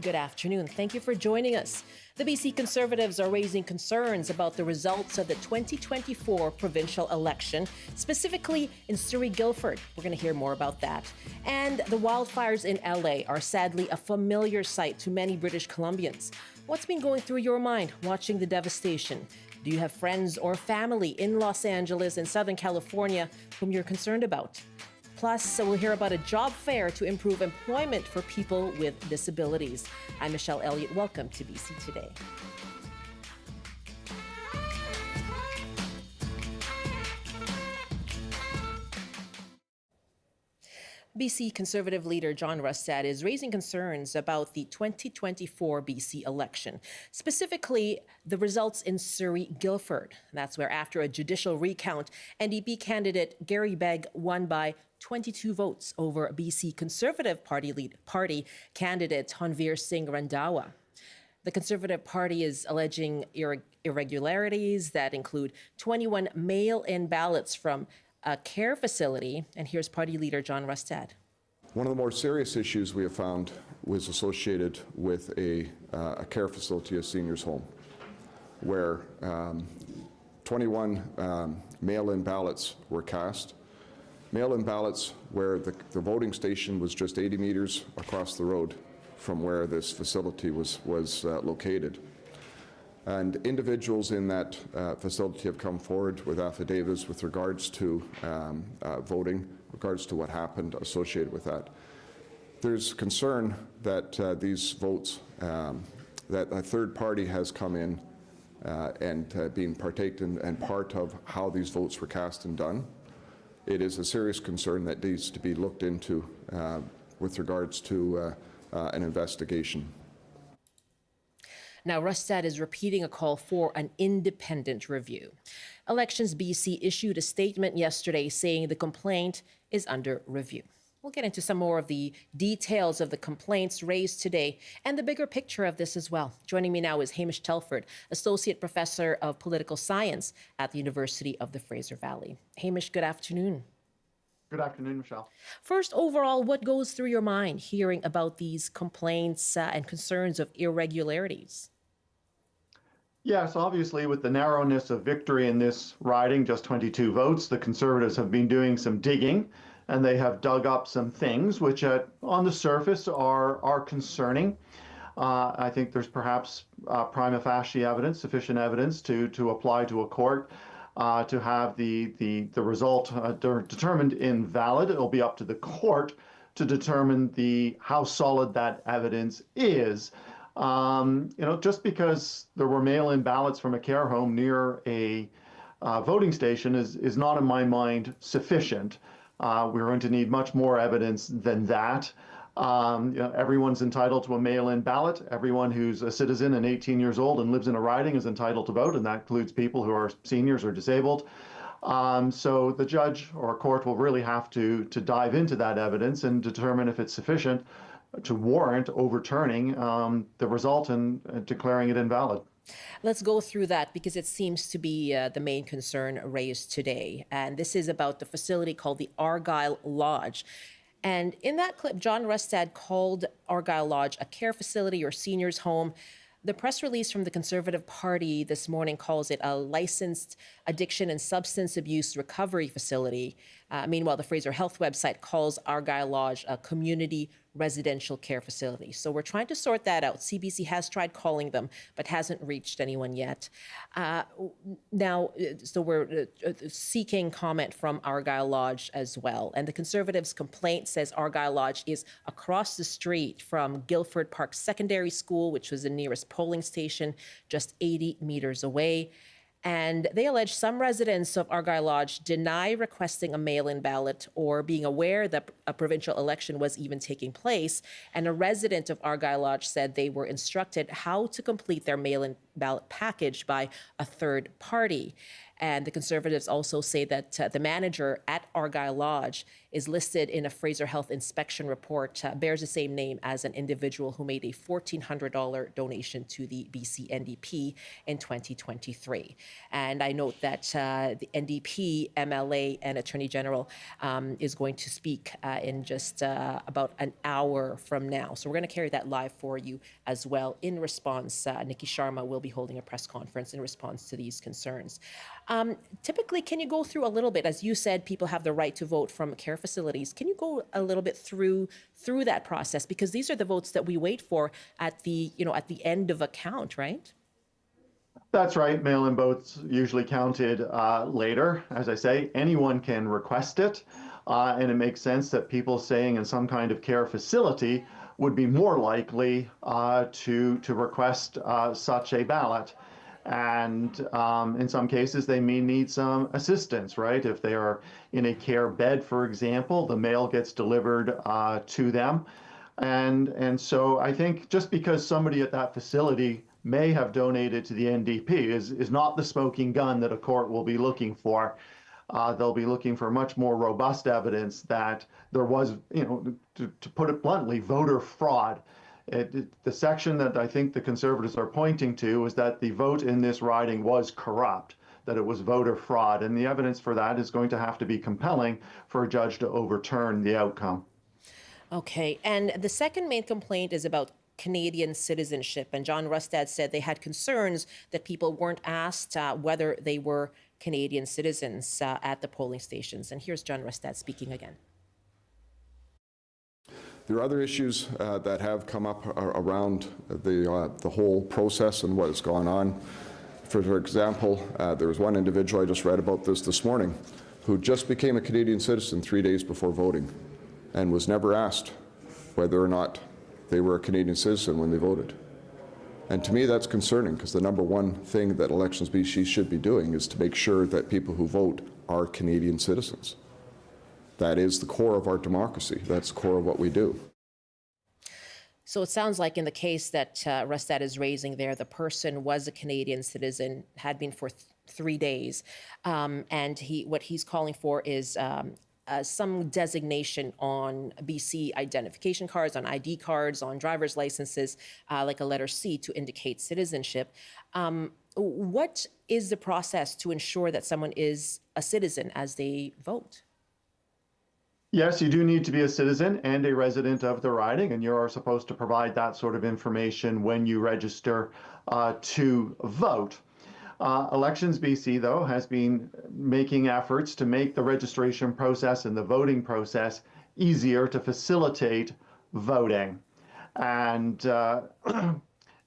Good afternoon. Thank you for joining us. The BC Conservatives are raising concerns about the results of the 2024 provincial election, specifically in Surrey-Guildford. We're going to hear more about that. And the wildfires in LA are sadly a familiar sight to many British Columbians. What's been going through your mind watching the devastation? Do you have friends or family in Los Angeles and Southern California whom you're concerned about? Plus, we'll hear about a job fair to improve employment for people with disabilities. I'm Michelle Elliott. Welcome to BC Today. BC Conservative leader John Rustad is raising concerns about the 2024 BC election, specifically the results in Surrey-Guildford. That's where, after a judicial recount, NDP candidate Gary Begg won by 22 votes over BC Conservative Party candidate Honveer Singh Randhawa. The Conservative Party is alleging irregularities that include 21 mail-in ballots from a care facility. And here's Party Leader John Rustad. One of the more serious issues we have found was associated with a care facility, a seniors' home, where 21 mail-in ballots were cast. Mail-in ballots where the voting station was just 80 meters across the road from where this facility was located. And individuals in that facility have come forward with affidavits with regards to voting, regards to what happened associated with that. There's concern that these votes, that a third party has come in and been partaken and part of how these votes were cast and done. It is a serious concern that needs to be looked into with regards to an investigation. Now, Rustad is repeating a call for an independent review. Elections B.C. issued a statement yesterday saying the complaint is under review. We'll get into some more of the details of the complaints raised today and the bigger picture of this as well. Joining me now is Hamish Telford, Associate Professor of Political Science at the University of the Fraser Valley. Hamish, good afternoon. Good afternoon, Michelle. First, overall, what goes through your mind hearing about these complaints and concerns of irregularities? Yes, obviously, with the narrowness of victory in this riding, just 22 votes, the Conservatives have been doing some digging, and they have dug up some things which on the surface are concerning. I think there's perhaps prima facie evidence, sufficient evidence to apply to a court to have the result determined invalid. It'll be up to the court to determine how solid that evidence is. Just because there were mail-in ballots from a care home near a voting station is not, in my mind, sufficient. We're going to need much more evidence than that. Everyone's entitled to a mail-in ballot. Everyone who's a citizen and 18 years old and lives in a riding is entitled to vote, and that includes people who are seniors or disabled. So the judge or court will really have to dive into that evidence and determine if it's sufficient to warrant overturning the result and declaring it invalid. Let's go through that because it seems to be the main concern raised today. And this is about the facility called the Argyle Lodge. And in that clip, John Rustad called Argyle Lodge a care facility or seniors' home. The press release from the Conservative Party this morning calls it a licensed addiction and substance abuse recovery facility. Meanwhile, the Fraser Health website calls Argyle Lodge a community residential care facility. So we're trying to sort that out. CBC has tried calling them, but hasn't reached anyone yet. Now, so we're seeking comment from Argyle Lodge as well. And the Conservatives' complaint says Argyle Lodge is across the street from Guildford Park Secondary School, which was the nearest polling station, just 80 meters away. And they allege some residents of Argyle Lodge deny requesting a mail-in ballot or being aware that a provincial election was even taking place. And a resident of Argyle Lodge said they were instructed how to complete their mail-in ballot package by a third party. And the Conservatives also say that the manager at Argyle Lodge is listed in a Fraser Health inspection report, bears the same name as an individual who made a $1,400 donation to the BC NDP in 2023. And I note that the NDP, MLA, and Attorney General is going to speak in just about an hour from now. So we're going to carry that live for you as well. In response, Nikki Sharma will be holding a press conference in response to these concerns. Typically, can you go through a little bit, as you said, people have the right to vote from care facilities. Can you go a little bit through that process? Because these are the votes that we wait for at the end of a count, right? That's right. Mail-in votes usually counted later. As I say, anyone can request it, and it makes sense that people staying in some kind of care facility would be more likely to request such a ballot. And in some cases, they may need some assistance, right? If they are in a care bed, for example, the mail gets delivered to them. And so I think just because somebody at that facility may have donated to the NDP is not the smoking gun that a court will be looking for. They'll be looking for much more robust evidence that there was, to put it bluntly, voter fraud. The section that I think the Conservatives are pointing to is that the vote in this riding was corrupt, that it was voter fraud, and the evidence for that is going to have to be compelling for a judge to overturn the outcome. Okay, and the second main complaint is about Canadian citizenship, and John Rustad said they had concerns that people weren't asked whether they were Canadian citizens at the polling stations. And here's John Rustad speaking again. There are other issues that have come up around the whole process and what has gone on. For example, there was one individual, I just read about this morning, who just became a Canadian citizen 3 days before voting and was never asked whether or not they were a Canadian citizen when they voted. And to me, that's concerning, because the number one thing that Elections B.C. should be doing is to make sure that people who vote are Canadian citizens. That is the core of our democracy. That's the core of what we do. So it sounds like in the case that Rustad is raising there, the person was a Canadian citizen, had been for 3 days, and what he's calling for is some designation on BC identification cards, on ID cards, on driver's licenses, like a letter C to indicate citizenship. What is the process to ensure that someone is a citizen as they vote? Yes, you do need to be a citizen and a resident of the riding, and you are supposed to provide that sort of information when you register to vote. Elections BC, though, has been making efforts to make the registration process and the voting process easier to facilitate voting. And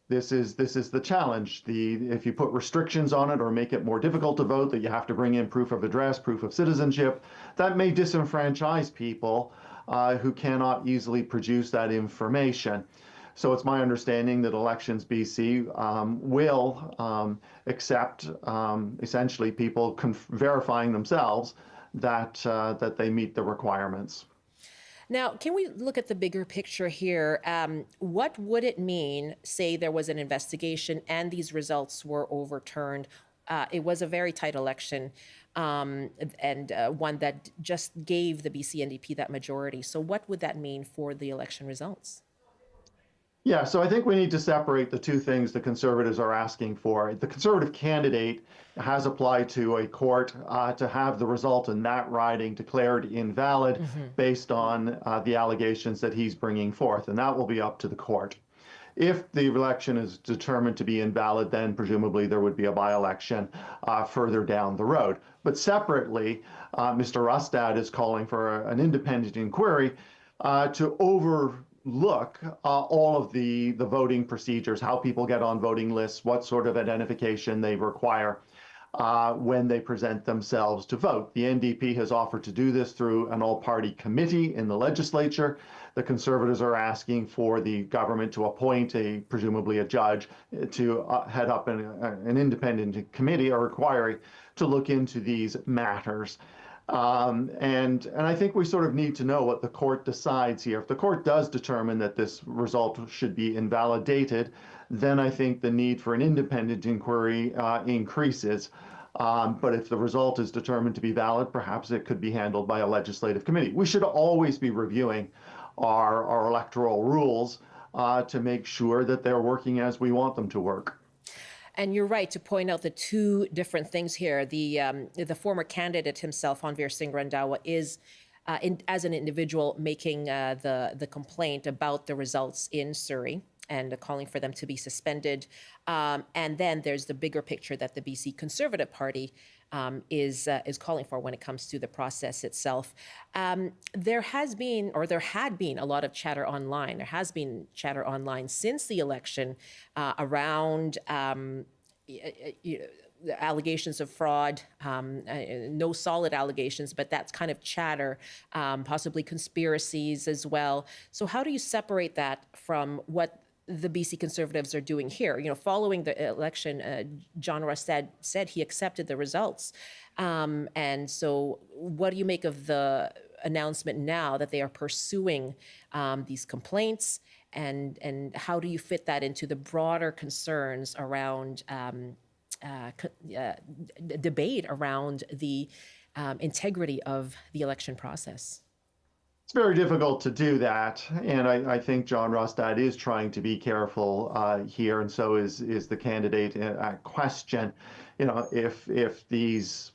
this is the challenge. If you put restrictions on it or make it more difficult to vote, that you have to bring in proof of address, proof of citizenship, that may disenfranchise people who cannot easily produce that information. So it's my understanding that Elections BC will accept essentially people verifying themselves that they meet the requirements. Now, can we look at the bigger picture here? What would it mean, say there was an investigation and these results were overturned? It was a very tight election and one that just gave the BC NDP that majority. So what would that mean for the election results? Yeah, so I think we need to separate the two things the Conservatives are asking for. The Conservative candidate has applied to a court to have the result in that riding declared invalid based on the allegations that he's bringing forth, and that will be up to the court. If the election is determined to be invalid, then presumably there would be a by-election further down the road. But separately, Mr. Rustad is calling for an independent inquiry to overlook all of the voting procedures, how people get on voting lists, what sort of identification they require when they present themselves to vote. The NDP has offered to do this through an all-party committee in the legislature. The Conservatives are asking for the government to appoint presumably a judge to head up an independent committee or inquiry to look into these matters. And I think we sort of need to know what the court decides here. If the court does determine that this result should be invalidated, then I think the need for an independent inquiry increases. But if the result is determined to be valid, perhaps it could be handled by a legislative committee. We should always be reviewing our electoral rules to make sure that they're working as we want them to work. And you're right to point out the two different things here. The former candidate himself, Honveer Singh Randhawa, is as an individual making the complaint about the results in Surrey and calling for them to be suspended. And then there's the bigger picture that the BC Conservative Party is calling for when it comes to the process itself. There had been a lot of chatter online. There has been chatter online since the election around the allegations of fraud, no solid allegations, but that's kind of chatter, possibly conspiracies as well. So how do you separate that from what the BC Conservatives are doing here? You know, following the election, John Rustad said he accepted the results. And so what do you make of the announcement now that they are pursuing these complaints? And how do you fit that into the broader concerns around debate around the integrity of the election process? It's very difficult to do that, and I think John Rustad is trying to be careful here, and so is the candidate at question. You know, if these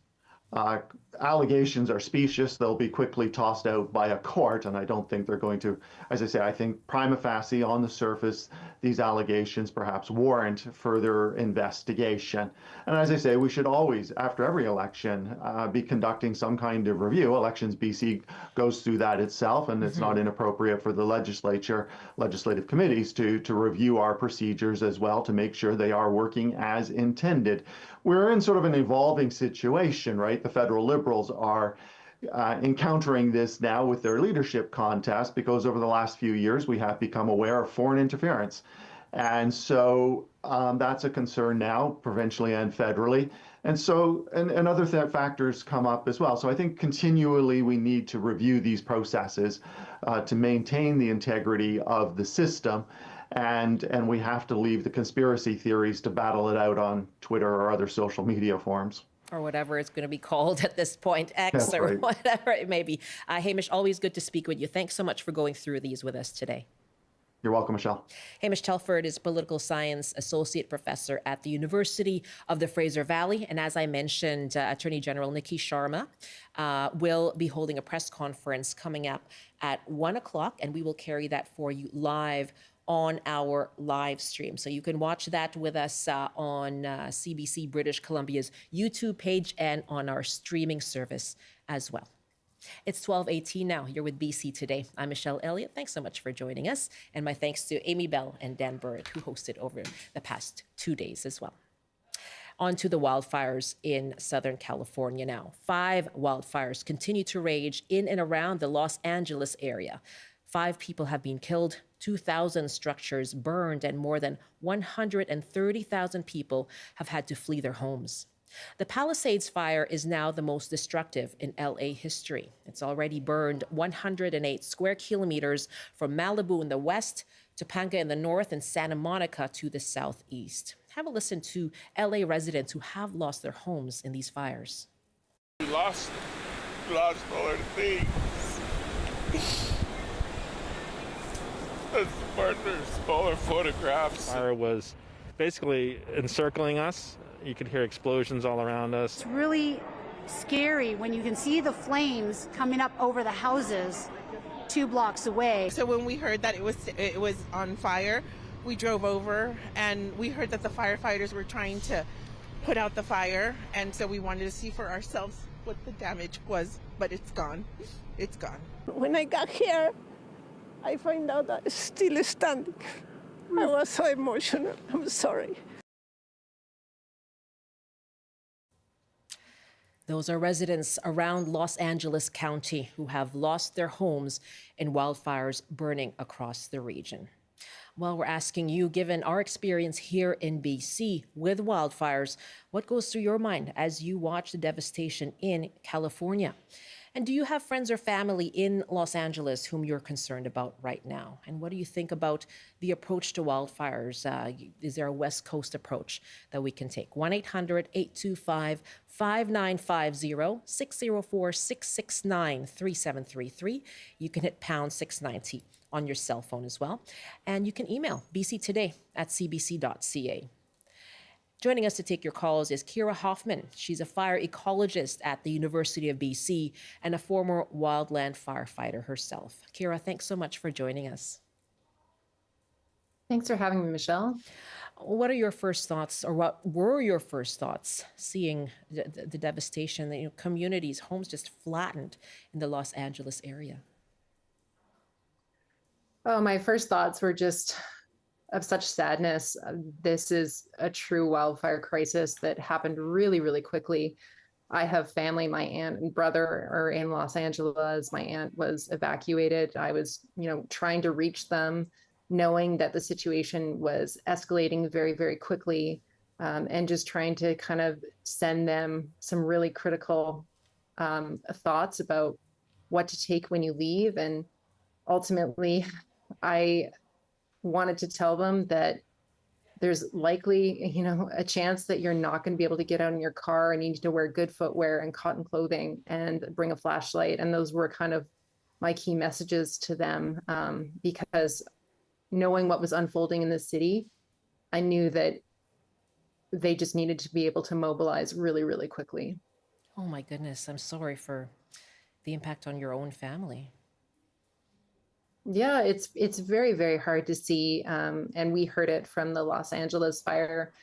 allegations are specious, they'll be quickly tossed out by a court, and I don't think they're going to. As I say, I think prima facie, on the surface, these allegations perhaps warrant further investigation. And as I say, we should always, after every election, be conducting some kind of review. Elections B.C. goes through that itself, and it's not inappropriate for the legislative committees to review our procedures as well to make sure they are working as intended. We're in sort of an evolving situation, right? The federal Liberals are encountering this now with their leadership contest, because over the last few years we have become aware of foreign interference. And so that's a concern now, provincially and federally. And so, and other factors come up as well. So I think continually we need to review these processes to maintain the integrity of the system. And we have to leave the conspiracy theories to battle it out on Twitter or other social media forums. Or whatever it's going to be called at this point, X. That's or right. Whatever it may be. Hamish, always good to speak with you. Thanks so much for going through these with us today. You're welcome, Michelle. Hamish Telford is Political Science Associate Professor at the University of the Fraser Valley. And as I mentioned, Attorney General Nikki Sharma will be holding a press conference coming up at 1 o'clock, and we will carry that for you live on our live stream. So you can watch that with us on CBC British Columbia's YouTube page and on our streaming service as well. It's 12:18 now. You're with BC Today. I'm Michelle Elliott. Thanks so much for joining us. And my thanks to Amy Bell and Dan Burritt, who hosted over the past 2 days as well. On to the wildfires in Southern California now. 5 wildfires continue to rage in and around the Los Angeles area. 5 people have been killed, 2,000 structures burned, and more than 130,000 people have had to flee their homes. The Palisades fire is now the most destructive in LA history. It's already burned 108 square kilometers from Malibu in the west, Topanga in the north, and Santa Monica to the southeast. Have a listen to LA residents who have lost their homes in these fires. We lost a lot of things. That's the partner, smaller photographs. Fire was basically encircling us. You could hear explosions all around us. It's really scary when you can see the flames coming up over the houses 2 blocks away. So when we heard that it was on fire, we drove over and we heard that the firefighters were trying to put out the fire, and so we wanted to see for ourselves what the damage was, but it's gone. It's gone. When I got here, I find out that it's still standing. I was so emotional. I'm sorry. Those are residents around Los Angeles County who have lost their homes in wildfires burning across the region. Well, we're asking you, given our experience here in BC with wildfires, what goes through your mind as you watch the devastation in California? And do you have friends or family in Los Angeles whom you're concerned about right now? And what do you think about the approach to wildfires? Is there a West Coast approach that we can take? 1-800-825-5950, 604-669-3733. You can hit pound 690 on your cell phone as well. And you can email bctoday@cbc.ca. Joining us to take your calls is Kira Hoffman. She's a fire ecologist at the University of BC and a former wildland firefighter herself. Kira, thanks so much for joining us. Thanks for having me, Michelle. What are your first thoughts, or what were your first thoughts seeing the devastation, communities, homes just flattened in the Los Angeles area? Oh, my first thoughts were just of such sadness. This is a true wildfire crisis that happened really, really quickly. I have family. My aunt and brother are in Los Angeles. My aunt was evacuated. I was, trying to reach them, knowing that the situation was escalating very, very quickly, and just trying to kind of send them some really critical thoughts about what to take when you leave. And ultimately, I wanted to tell them that there's likely, a chance that you're not going to be able to get out in your car, and you need to wear good footwear and cotton clothing and bring a flashlight. And those were kind of my key messages to them, because knowing what was unfolding in the city, I knew that they just needed to be able to mobilize really, really quickly. Oh my goodness, I'm sorry for the impact on your own family. Yeah, it's very, very hard to see. And we heard it from the Los Angeles fire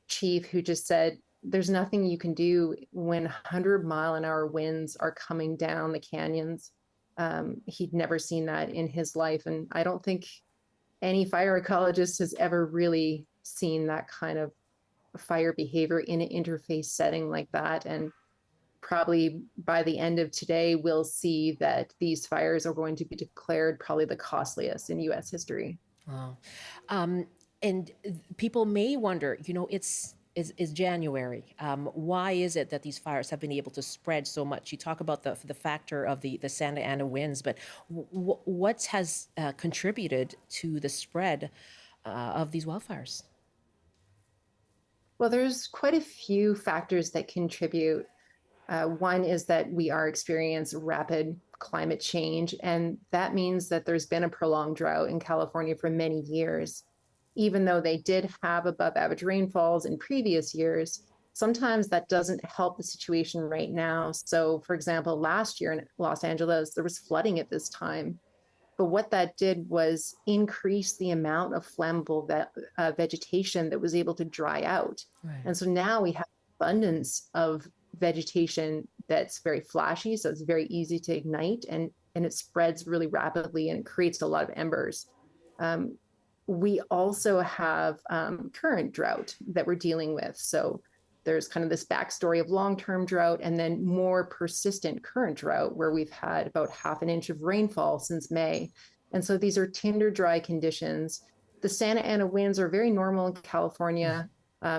chief, who just said, there's nothing you can do when 100-mile-an-hour winds are coming down the canyons. He'd never seen that in his life. And I don't think any fire ecologist has ever really seen that kind of fire behavior in an interface setting like that. And probably by the end of today, we'll see that these fires are going to be declared probably the costliest in U.S. history. Wow. And people may wonder, it's January. Why is it that these fires have been able to spread so much? You talk about the factor of the Santa Ana winds, but what has contributed to the spread of these wildfires? Well, there's quite a few factors that contribute. One is that we are experiencing rapid climate change, and that means that there's been a prolonged drought in California for many years. Even though they did have above average rainfalls in previous years, sometimes that doesn't help the situation right now. So, for example, last year in Los Angeles, there was flooding at this time. But what that did was increase the amount of flammable vegetation that was able to dry out. Right. And so now we have abundance of vegetation that's very flashy, so it's very easy to ignite, and it spreads really rapidly, and it creates a lot of embers. We also have current drought that we're dealing with. So there's kind of this backstory of long-term drought, and then more persistent current drought, where we've had about half an inch of rainfall since May. And so these are tinder dry conditions. The Santa Ana winds are very normal in California.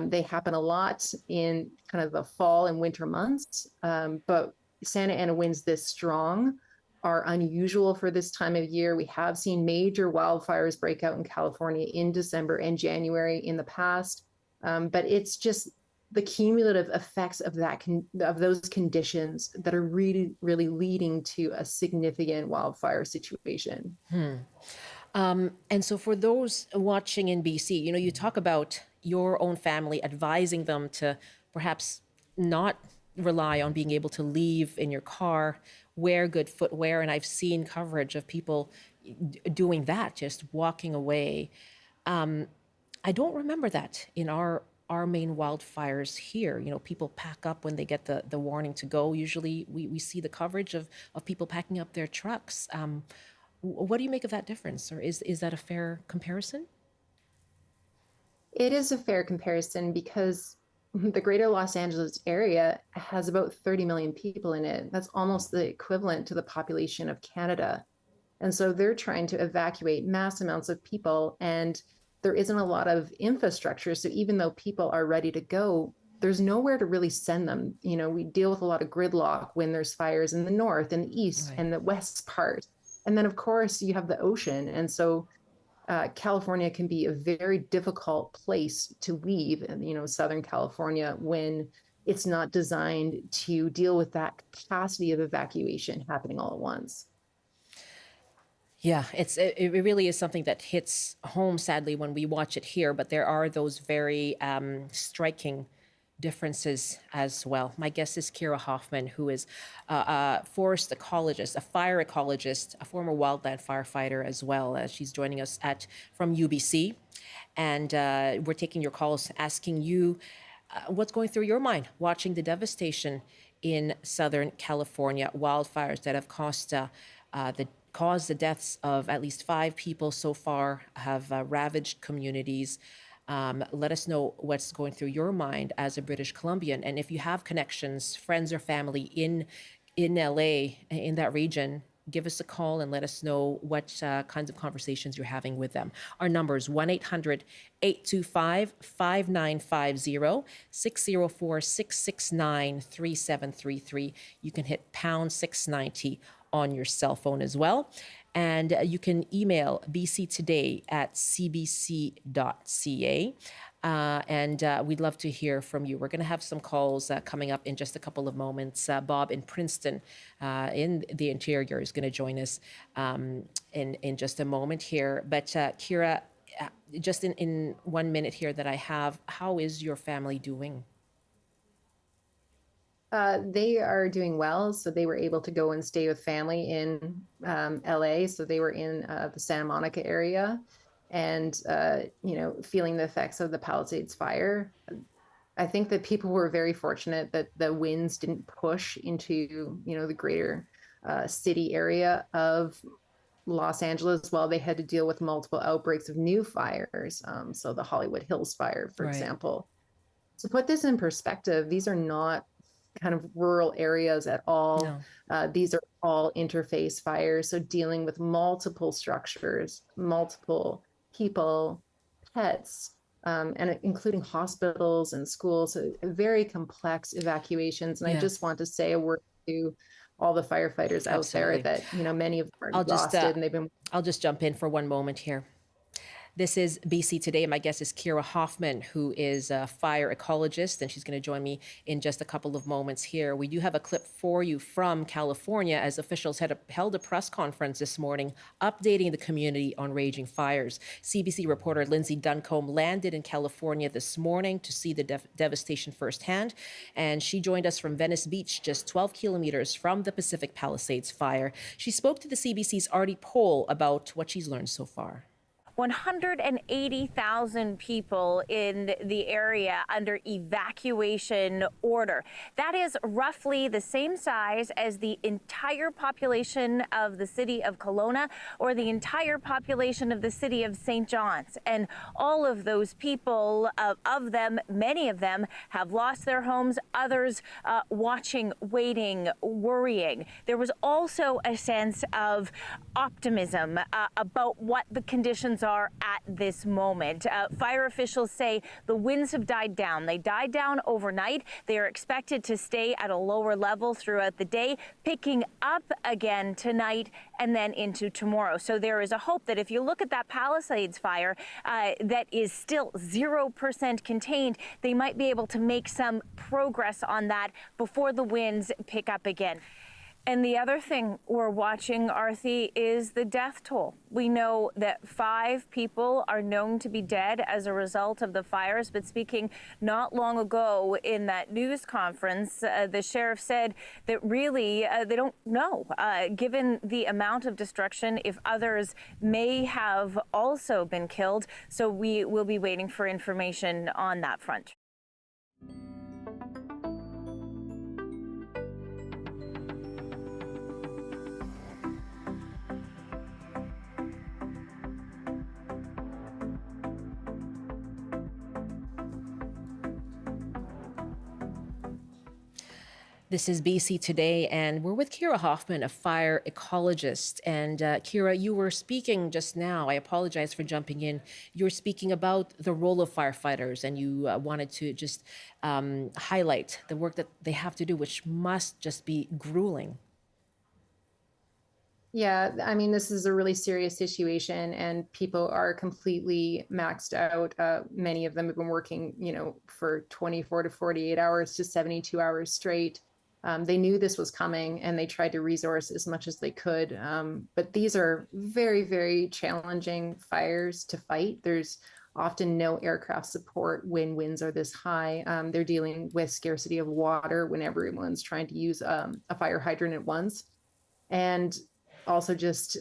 They happen a lot in kind of the fall and winter months, but Santa Ana winds this strong are unusual for this time of year. We have seen major wildfires break out in California in December and January in the past, but it's just the cumulative effects of of those conditions that are really, really leading to a significant wildfire situation. And so for those watching in BC, you talk about your own family advising them to perhaps not rely on being able to leave in your car, wear good footwear. And I've seen coverage of people doing that, just walking away. I don't remember that in our main wildfires here. People pack up when they get the warning to go. Usually we see the coverage of people packing up their trucks. What do you make of that difference? Or is that a fair comparison? It is a fair comparison because the greater Los Angeles area has about 30 million people in it. That's almost the equivalent to the population of Canada. And so they're trying to evacuate mass amounts of people, and there isn't a lot of infrastructure. So even though people are ready to go, there's nowhere to really send them. You know, we deal with a lot of gridlock when there's fires in the north and the east and the west part. And then, of course, you have the ocean. And so California can be a very difficult place to leave, you know, Southern California, when it's not designed to deal with that capacity of evacuation happening all at once. Yeah, it really is something that hits home, sadly, when we watch it here, but there are those very striking differences as well. My guest is Kira Hoffman, who is a forest ecologist, a fire ecologist, a former wildland firefighter as well. She's joining us from UBC, and we're taking your calls, asking you what's going through your mind watching the devastation in Southern California, wildfires that have caused the deaths of at least 5 people so far, have ravaged communities. Let us know what's going through your mind as a British Columbian. And if you have connections, friends or family in LA, in that region, give us a call and let us know what kinds of conversations you're having with them. Our number is 1-800-825-5950, 604-669-3733. You can hit pound 690 on your cell phone as well. And you can email bctoday@cbc.ca. And we'd love to hear from you. We're going to have some calls coming up in just a couple of moments. Bob in Princeton in the interior is going to join us in just a moment here. But Kira, just in 1 minute here that I have, how is your family doing? They are doing well. So they were able to go and stay with family in LA. So they were in the Santa Monica area and, you know, feeling the effects of the Palisades fire. I think that people were very fortunate that the winds didn't push into, you know, the greater city area of Los Angeles while they had to deal with multiple outbreaks of new fires. So the Hollywood Hills fire, for example. To put this in perspective, these are not kind of rural areas at all. No. These are all interface fires. So dealing with multiple structures, multiple people, pets, and including hospitals and schools. So very complex evacuations. And I just want to say a word to all the firefighters out there that, you know, many of them are exhausted and they've been. I'll just jump in for 1 moment here. This is BC Today. My guest is Kira Hoffman, who is a fire ecologist, and she's going to join me in just a couple of moments here. We do have a clip for you from California as officials held a press conference this morning updating the community on raging fires. CBC reporter Lindsay Duncombe landed in California this morning to see the devastation firsthand, and she joined us from Venice Beach, just 12 kilometers from the Pacific Palisades fire. She spoke to the CBC's Artie Pohl about what she's learned so far. 180,000 people in the area under evacuation order. That is roughly the same size as the entire population of the city of Kelowna or the entire population of the city of St. John's. And all of those people, of them, many of them have lost their homes, others watching, waiting, worrying. There was also a sense of optimism about what the conditions are at this moment. Fire officials say the winds have died down. They died down overnight. They are expected to stay at a lower level throughout the day, picking up again tonight and then into tomorrow. So there is a hope that if you look at that Palisades fire that is still 0% contained, they might be able to make some progress on that before the winds pick up again. And the other thing we're watching, Arthi, is the death toll. We know that 5 people are known to be dead as a result of the fires, but speaking not long ago in that news conference, the sheriff said that really they don't know, given the amount of destruction, if others may have also been killed. So we will be waiting for information on that front. This is BC Today, and we're with Kira Hoffman, a fire ecologist. And Kira, you were speaking just now. I apologize for jumping in. You were speaking about the role of firefighters, and you wanted to just highlight the work that they have to do, which must just be grueling. Yeah, I mean, this is a really serious situation, and people are completely maxed out. Many of them have been working, for 24 to 48 hours to 72 hours straight. They knew this was coming, and they tried to resource as much as they could. But these are very, very challenging fires to fight. There's often no aircraft support when winds are this high. They're dealing with scarcity of water when everyone's trying to use a fire hydrant at once. And also just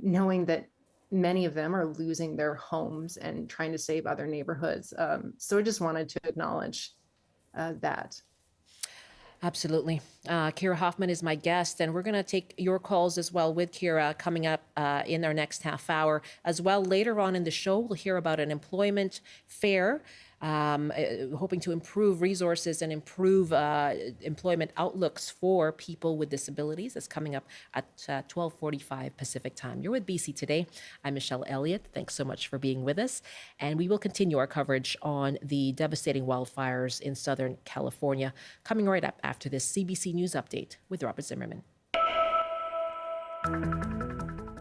knowing that many of them are losing their homes and trying to save other neighborhoods. So I just wanted to acknowledge that. Absolutely. Kira Hoffman is my guest, and we're going to take your calls as well with Kira coming up in our next half hour. As well, later on in the show, we'll hear about an employment fair, hoping to improve resources and improve employment outlooks for people with disabilities. That's coming up at 12:45 Pacific time. You're with BC Today. I'm Michelle Elliott. Thanks so much for being with us. And we will continue our coverage on the devastating wildfires in Southern California, coming right up after this CBC News Update with Robert Zimmerman.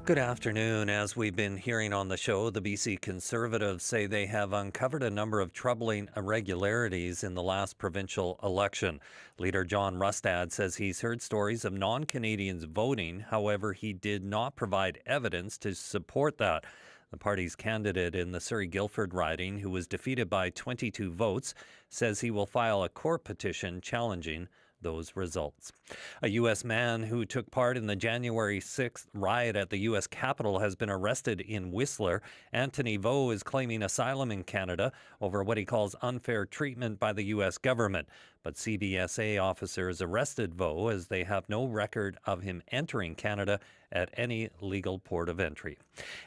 Good afternoon. As we've been hearing on the show, the BC Conservatives say they have uncovered a number of troubling irregularities in the last provincial election. Leader John Rustad says he's heard stories of non-Canadians voting. However, he did not provide evidence to support that. The party's candidate in the Surrey-Guildford riding, who was defeated by 22 votes, says he will file a court petition challenging those results. A U.S. man who took part in the January 6th riot at the U.S. Capitol has been arrested in Whistler. Anthony Vo is claiming asylum in Canada over what he calls unfair treatment by the U.S. government. But CBSA officers arrested Vo as they have no record of him entering Canada at any legal port of entry.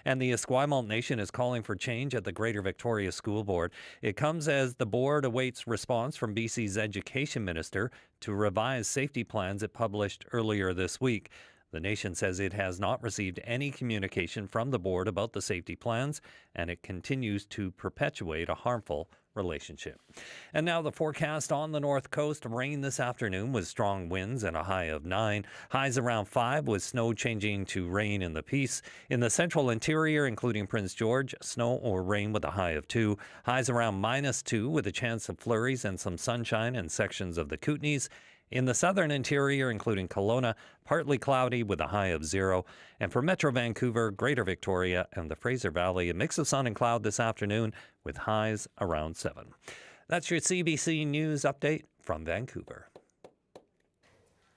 And the Esquimalt Nation is calling for change at the Greater Victoria School Board. It comes as the board awaits response from BC's Education Minister to revise safety plans it published earlier this week. The nation says it has not received any communication from the board about the safety plans, and it continues to perpetuate a harmful relationship. And now the forecast on the north coast. Rain this afternoon with strong winds and a high of 9. Highs around 5 with snow changing to rain in the Peace. In the central interior, including Prince George, snow or rain with a high of 2. Highs around -2 with a chance of flurries and some sunshine in sections of the Kootenays. In the southern interior, including Kelowna, partly cloudy with a high of 0. And for Metro Vancouver, Greater Victoria, and the Fraser Valley, a mix of sun and cloud this afternoon with highs around 7. That's your CBC News Update from Vancouver.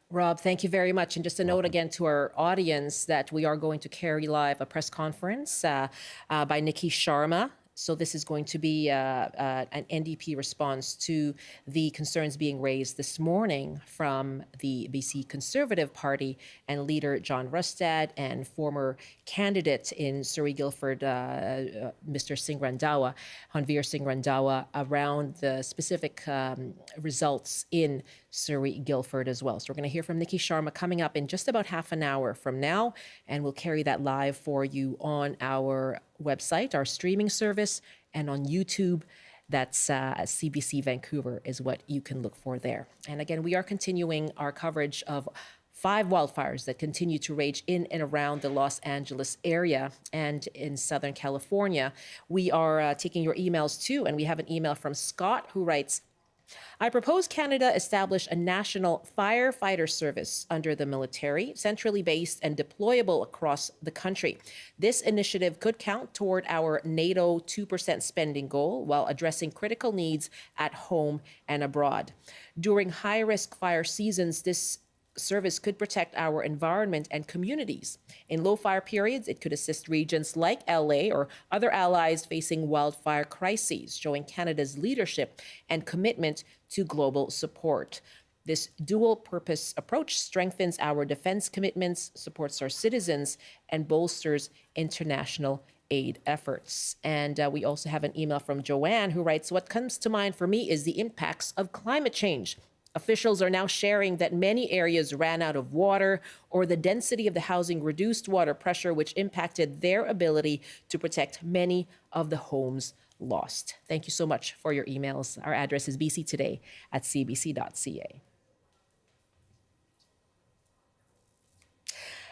Rob, thank you very much. And just a note again to our audience that we are going to carry live a press conference by Nikki Sharma. So this is going to be an NDP response to the concerns being raised this morning from the BC Conservative Party and leader John Rustad and former candidate in Surrey-Guildford, Mr. Singh Randhawa, Honveer Singh Randhawa, around the specific results in Surrey-Guildford as well. So we're going to hear from Nikki Sharma coming up in just about half an hour from now, and we'll carry that live for you on our website, our streaming service, and on YouTube. That's CBC Vancouver is what you can look for there. And again, we are continuing our coverage of 5 wildfires that continue to rage in and around the Los Angeles area and in Southern California. We are taking your emails too, and we have an email from Scott who writes, I propose Canada establish a national firefighter service under the military, centrally based and deployable across the country. This initiative could count toward our NATO 2% spending goal while addressing critical needs at home and abroad. During high-risk fire seasons, this service could protect our environment and communities. In low fire periods, it could assist regions like LA or other allies facing wildfire crises, showing Canada's leadership and commitment to global support. This dual-purpose approach strengthens our defense commitments, supports our citizens, and bolsters international aid efforts. And we also have an email from Joanne who writes, what comes to mind for me is the impacts of climate change. Officials are now sharing that many areas ran out of water or the density of the housing reduced water pressure, which impacted their ability to protect many of the homes lost. Thank you so much for your emails. Our address is bctoday@cbc.ca.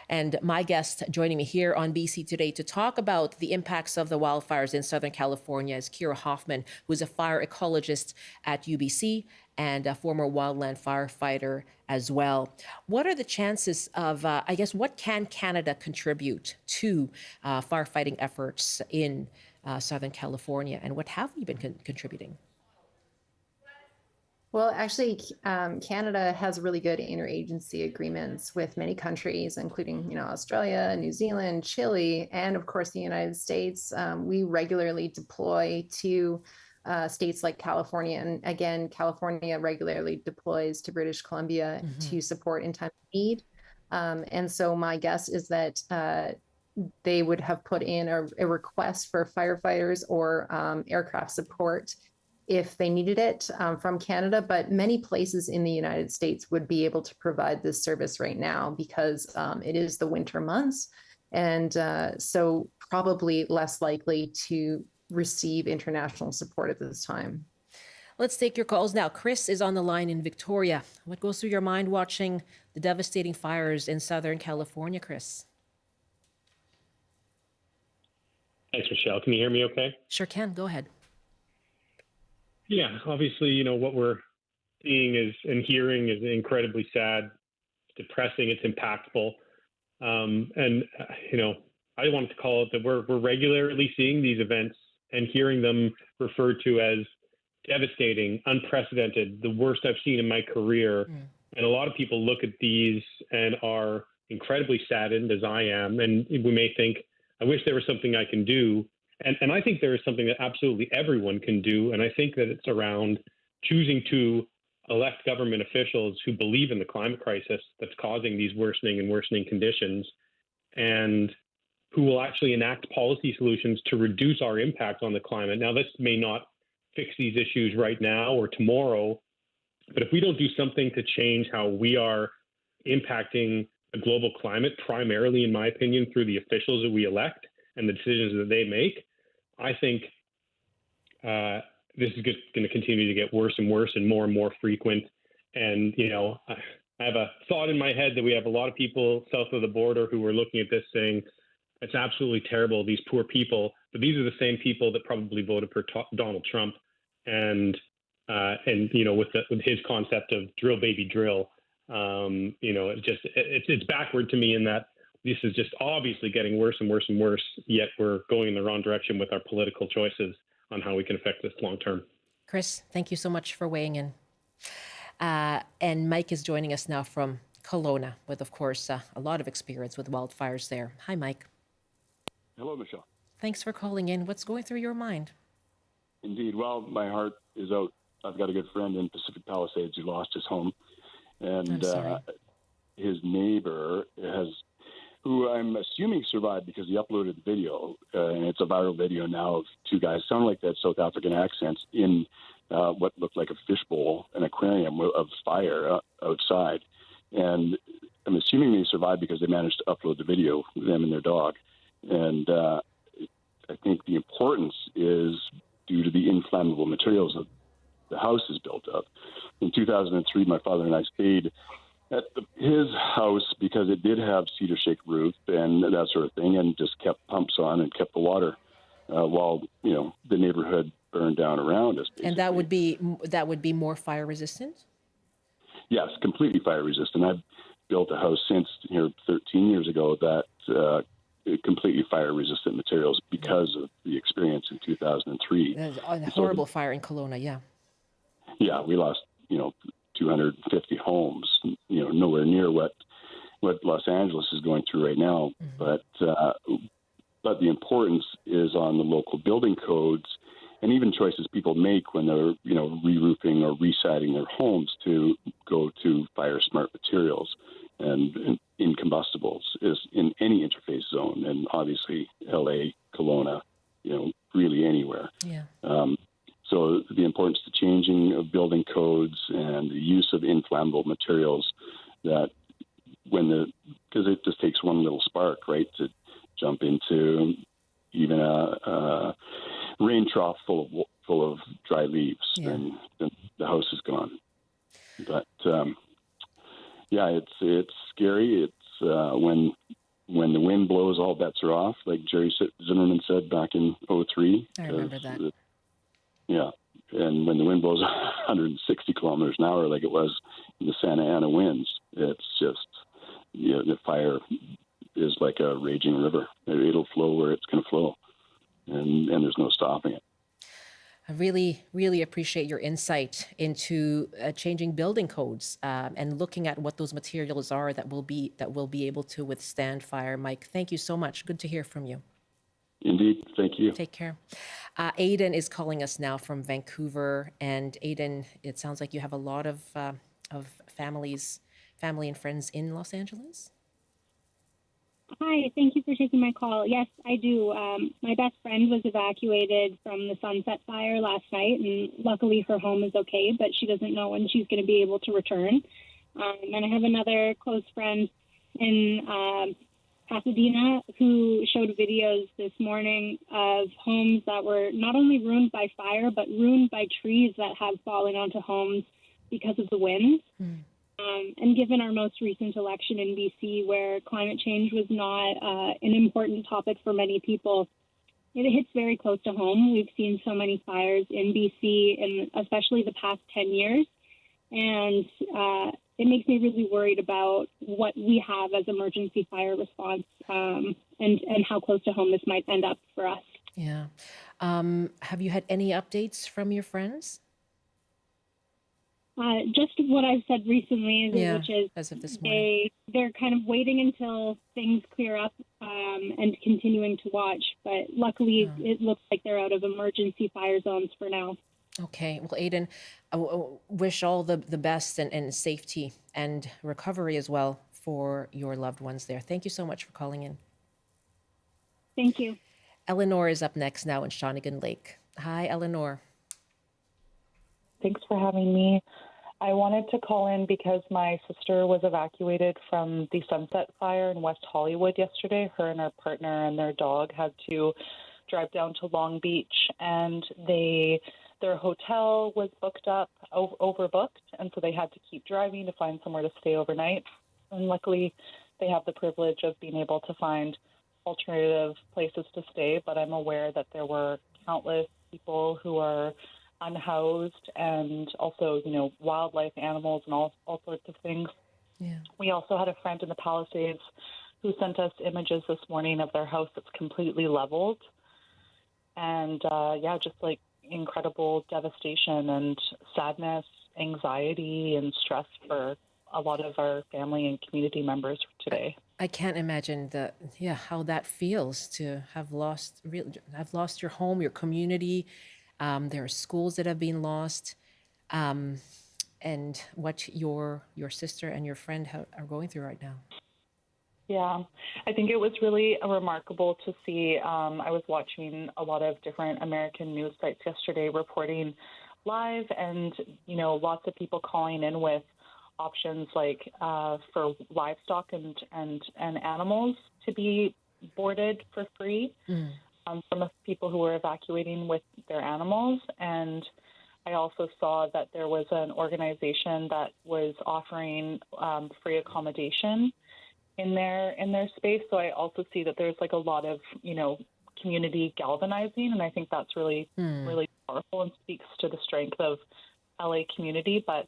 And my guest joining me here on BC Today to talk about the impacts of the wildfires in Southern California is Kira Hoffman, who is a fire ecologist at UBC and a former wildland firefighter as well. What are the chances of, what can Canada contribute to firefighting efforts in Southern California, and what have we been contributing? Well, actually, Canada has really good interagency agreements with many countries, including, Australia, New Zealand, Chile, and of course the United States. We regularly deploy to states like California, and again, California regularly deploys to British Columbia to support in time of need. And so my guess is that they would have put in a request for firefighters or aircraft support if they needed it from Canada, but many places in the United States would be able to provide this service right now because it is the winter months, and so probably less likely to receive international support at this time. Let's take your calls now. Chris is on the line in Victoria. What goes through your mind watching the devastating fires in Southern California, Chris? Thanks, Michelle. Can you hear me okay? Sure can. Go ahead. Yeah, obviously, what we're seeing and hearing is incredibly sad, it's depressing, it's impactful. I wanted to call it that we're regularly seeing these events and hearing them referred to as devastating, unprecedented, the worst I've seen in my career. And a lot of people look at these and are incredibly saddened, as I am, and we may think, I wish there was something I can do. And I think there is something that absolutely everyone can do. And I think that it's around choosing to elect government officials who believe in the climate crisis that's causing these worsening conditions, and who will actually enact policy solutions to reduce our impact on the climate. Now, this may not fix these issues right now or tomorrow, but if we don't do something to change how we are impacting the global climate, primarily, in my opinion, through the officials that we elect and the decisions that they make, I think this is just going to continue to get worse and worse and more frequent. And, I have a thought in my head that we have a lot of people south of the border who are looking at this saying, it's absolutely terrible, these poor people. But these are the same people that probably voted for Donald Trump and with his concept of drill, baby, drill. It's backward to me in that this is just obviously getting worse and worse and worse, yet we're going in the wrong direction with our political choices on how we can affect this long term. Chris, thank you so much for weighing in. And Mike is joining us now from Kelowna with, of course, a lot of experience with wildfires there. Hi, Mike. Hello, Michelle. Thanks for calling in. What's going through your mind? Indeed. Well, my heart is out. I've got a good friend in Pacific Palisades who lost his home. And his neighbor who I'm assuming survived because he uploaded the video, and it's a viral video now of two guys sound like they had South African accents in what looked like a fishbowl, an aquarium of fire outside. And I'm assuming they survived because they managed to upload the video, them and their dog. And I think the importance is due to the inflammable materials that the house is built of. In 2003, my father and I stayed at his house because it did have cedar shake roof and that sort of thing, and just kept pumps on and kept the water while the neighborhood burned down around us. Basically. And that would be more fire resistant? Yes, completely fire resistant. I've built a house since 13 years ago that completely fire resistant materials because of the experience in 2003. A horrible fire in Kelowna, yeah. Yeah, we lost 250 homes, nowhere near what Los Angeles is going through right now. Mm-hmm. But the importance is on the local building codes and even choices people make when they're, re-roofing or residing their homes to go to fire smart materials and incombustibles is in any interface zone, and obviously LA, Kelowna, really anywhere. Yeah. So the importance to changing of building codes and the use of inflammable materials that because it just takes one little spark, right, to jump into even a rain trough full of dry leaves, and the house is gone. But it's scary. It's when the wind blows, all bets are off, like Jerry Zimmerman said back in '03. I remember that. And when the wind blows 160 kilometers an hour, like it was in the Santa Ana winds, it's just the fire is like a raging river. It'll flow where it's going to flow, and there's no stopping it. I really, really appreciate your insight into changing building codes and looking at what those materials are that will be able to withstand fire. Mike, thank you so much. Good to hear from you. Indeed. Thank you. Take care. Aidan is calling us now from Vancouver. And Aidan, it sounds like you have a lot of family and friends in Los Angeles. Hi, thank you for taking my call. Yes, I do. My best friend was evacuated from the Sunset Fire last night, and luckily her home is okay, but she doesn't know when she's going to be able to return. And I have another close friend in Pasadena who showed videos this morning of homes that were not only ruined by fire, but ruined by trees that have fallen onto homes because of the winds. And given our most recent election in BC, where climate change was not an important topic for many people, it hits very close to home. We've seen so many fires in BC, in especially the past 10 years. And it makes me really worried about what we have as emergency fire response and how close to home this might end up for us. Yeah. Have you had any updates from your friends? Just what I've said recently, which is as of this morning. They're kind of waiting until things clear up and continuing to watch. But luckily, it looks like they're out of emergency fire zones for now. Okay. Well, Aidan, I wish all the best and safety and recovery as well for your loved ones there. Thank you so much for calling in. Thank you. Eleanor is up next now in Shawnigan Lake. Hi, Eleanor. Thanks for having me. I wanted to call in because my sister was evacuated from the Sunset Fire in West Hollywood yesterday. Her and her partner and their dog had to drive down to Long Beach, and their hotel was booked up, overbooked, and so they had to keep driving to find somewhere to stay overnight. And luckily, they have the privilege of being able to find alternative places to stay, but I'm aware that there were countless people who are unhoused and also, wildlife, animals, and all sorts of things. Yeah. We also had a friend in the Palisades who sent us images this morning of their house that's completely leveled. And, just like incredible devastation and sadness, anxiety, and stress for a lot of our family and community members today. I can't imagine how that feels to have lost your home, your community. There are schools that have been lost, and what your sister and your friend are going through right now. Yeah, I think it was really remarkable to see. I was watching a lot of different American news sites yesterday reporting live, and lots of people calling in with options like for livestock and animals to be boarded for free. From the people who were evacuating with their animals. And I also saw that there was an organization that was offering free accommodation in their space. So I also see that there's like a lot of, community galvanizing. And I think that's really, really powerful and speaks to the strength of LA community. But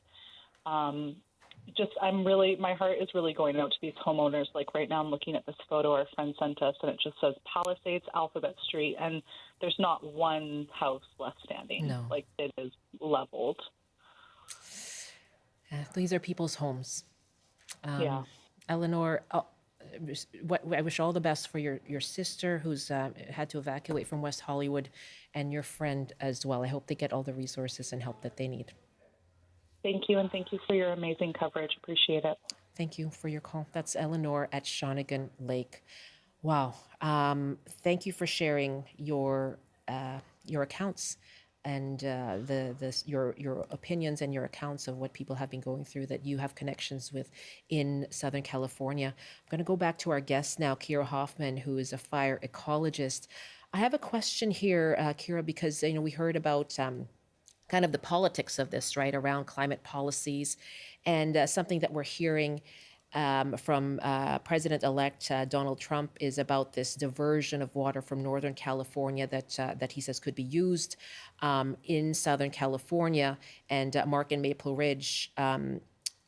my heart is really going out to these homeowners. Like right now I'm looking at this photo our friend sent us, and it just says Palisades, Alphabet Street, and there's not one house left standing. No. Like it is leveled. These are people's homes. Yeah. Eleanor, I wish all the best for your sister who's had to evacuate from West Hollywood, and your friend as well. I hope they get all the resources and help that they need. Thank you, and thank you for your amazing coverage. Appreciate it. Thank you for your call. That's Eleanor at Shawnigan Lake. Wow. Thank you for sharing your accounts your opinions and your accounts of what people have been going through that you have connections with in Southern California. I'm going to go back to our guest now, Kira Hoffman, who is a fire ecologist. I have a question here, Kira, because we heard about kind of the politics of this, right, around climate policies, and something that we're hearing from President-elect Donald Trump is about this diversion of water from Northern California that he says could be used in Southern California. And Mark in Maple Ridge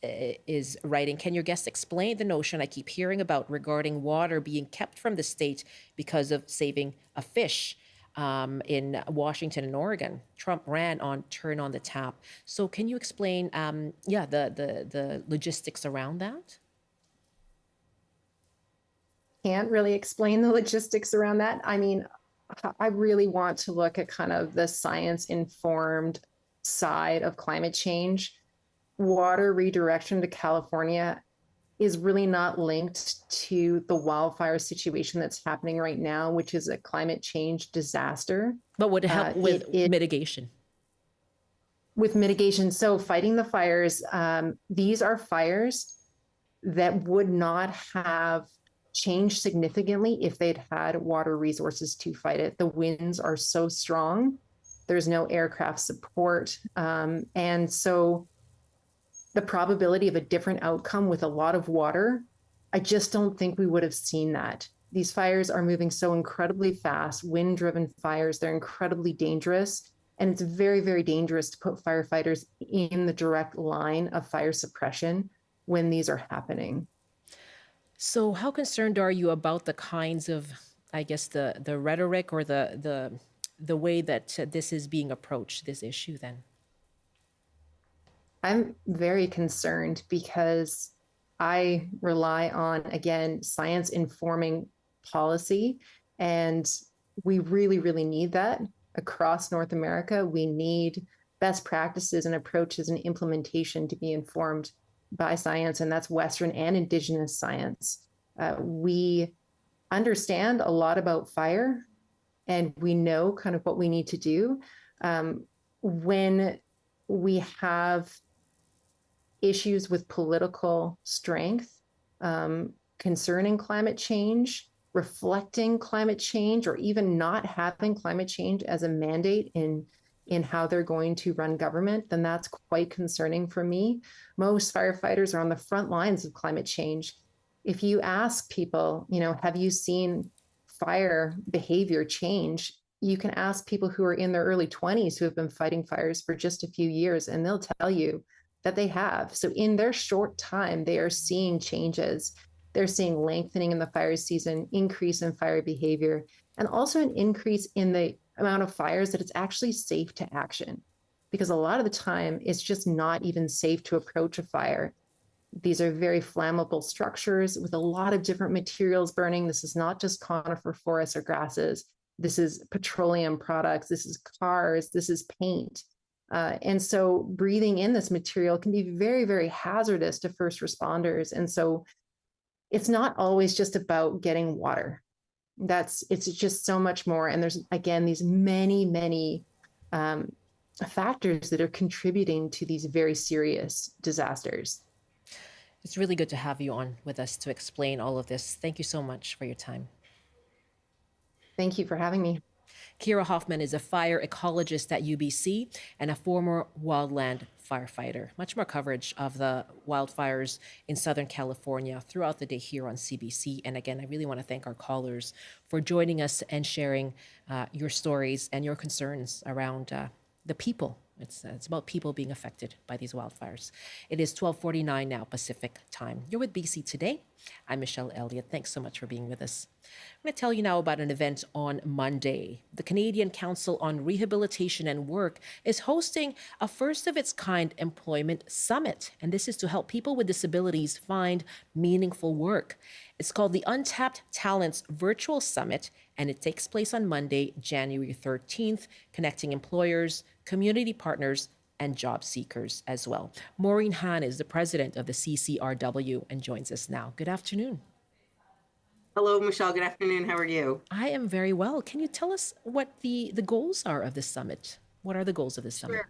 is writing, can your guest explain the notion I keep hearing about regarding water being kept from the state because of saving a fish? In Washington and Oregon, Trump ran on turn on the tap. So can you explain, the logistics around that? Can't really explain the logistics around that. I mean, I really want to look at kind of the science-informed side of climate change. Water redirection to California is really not linked to the wildfire situation that's happening right now, which is a climate change disaster. But would it help with mitigation? With mitigation, so fighting the fires, these are fires that would not have changed significantly if they'd had water resources to fight it. The winds are so strong, there's no aircraft support. And so the probability of a different outcome with a lot of water, I just don't think we would have seen that. These fires are moving so incredibly fast, wind-driven fires, they're incredibly dangerous. And it's very, very dangerous to put firefighters in the direct line of fire suppression when these are happening. So how concerned are you about the kinds of, I guess, the rhetoric or the way that this is being approached, this issue then? I'm very concerned because I rely on, again, science informing policy, and we really, really need that across North America. We need best practices and approaches and implementation to be informed by science, and that's Western and Indigenous science. We understand a lot about fire, and we know kind of what we need to do. When we have issues with political strength concerning climate change, reflecting climate change, or even not having climate change as a mandate in how they're going to run government, then that's quite concerning for me. Most firefighters are on the front lines of climate change. If you ask people, have you seen fire behavior change? You can ask people who are in their early 20s who have been fighting fires for just a few years, and they'll tell you that they have. So in their short time, they are seeing changes. They're seeing lengthening in the fire season, increase in fire behavior, and also an increase in the amount of fires that it's actually safe to action. Because a lot of the time, it's just not even safe to approach a fire. These are very flammable structures with a lot of different materials burning. This is not just conifer forests or grasses. This is petroleum products. This is cars. This is paint. And so breathing in this material can be very, very hazardous to first responders. And so it's not always just about getting water. It's just so much more. And there's, again, these many, many factors that are contributing to these very serious disasters. It's really good to have you on with us to explain all of this. Thank you so much for your time. Thank you for having me. Kira Hoffman is a fire ecologist at UBC and a former wildland firefighter. Much more coverage of the wildfires in Southern California throughout the day here on CBC. And again, I really want to thank our callers for joining us and sharing your stories and your concerns around the people. It's about people being affected by these wildfires. It is 12:49 now Pacific time. You're with BC Today. I'm Michelle Elliott. Thanks so much for being with us. I'm going to tell you now about an event on Monday. The Canadian Council on Rehabilitation and Work is hosting a first-of-its-kind employment summit, and this is to help people with disabilities find meaningful work. It's called the Untapped Talents Virtual Summit, and it takes place on Monday, January 13th, connecting employers, community partners, and job seekers as well. Maureen Haan is the president of the CCRW and joins us now. Good afternoon. Hello, Michelle. Good afternoon. How are you? I am very well. Can you tell us what the goals are of this summit? What are the goals of this summit?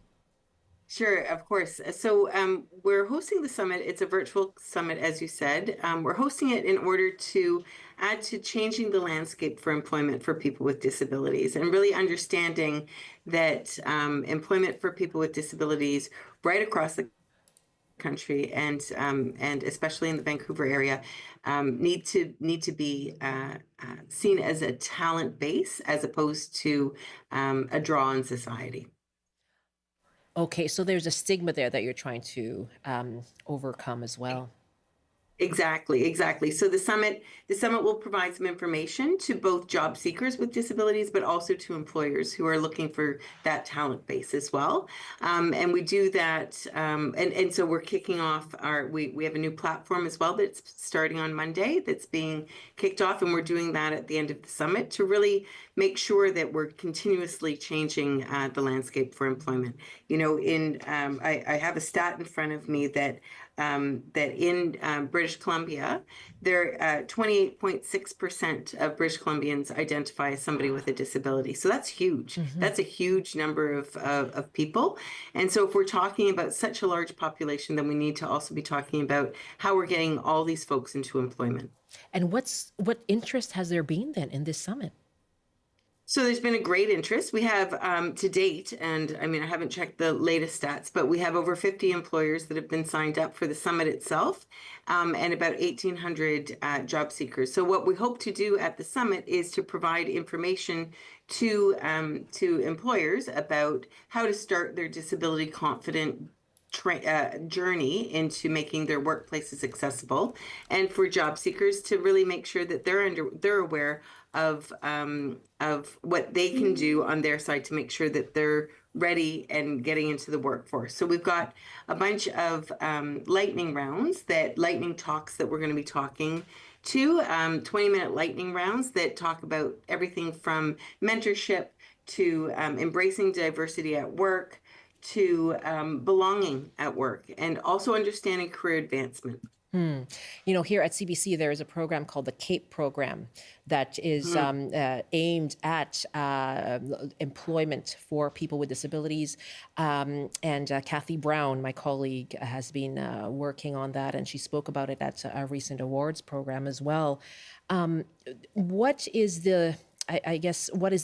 Sure, of course. So we're hosting the summit. It's a virtual summit, as you said. We're hosting it in order to add to changing the landscape for employment for people with disabilities and really understanding that employment for people with disabilities right across the country and especially in the Vancouver area need to be seen as a talent base as opposed to a draw on society. Okay, so there's a stigma there that you're trying to overcome as well. Exactly. So the summit will provide some information to both job seekers with disabilities, but also to employers who are looking for that talent base as well. And we do that, and so we're kicking off we have a new platform as well that's starting on Monday that's being kicked off, and we're doing that at the end of the summit to really make sure that we're continuously changing the landscape for employment. You know, I have a stat in front of me that in British Columbia, 28.6% of British Columbians identify as somebody with a disability. So that's huge. Mm-hmm. That's a huge number of people. And so if we're talking about such a large population, then we need to also be talking about how we're getting all these folks into employment. And what interest has there been then in this summit? So there's been a great interest. We have to date, and I mean, I haven't checked the latest stats, but we have over 50 employers that have been signed up for the summit itself, and about 1,800 job seekers. So what we hope to do at the summit is to provide information to employers about how to start their disability confident journey into making their workplaces accessible, and for job seekers to really make sure that they're aware of what they can do on their side to make sure that they're ready and getting into the workforce. So we've got a bunch of lightning talks that we're going to be talking to, 20-minute lightning rounds that talk about everything from mentorship to embracing diversity at work to belonging at work, and also understanding career advancement. You know, here at CBC, there is a program called the CAPE program that is aimed at employment for people with disabilities. And Kathy Brown, my colleague, has been working on that, and she spoke about it at a recent awards program as well. What is the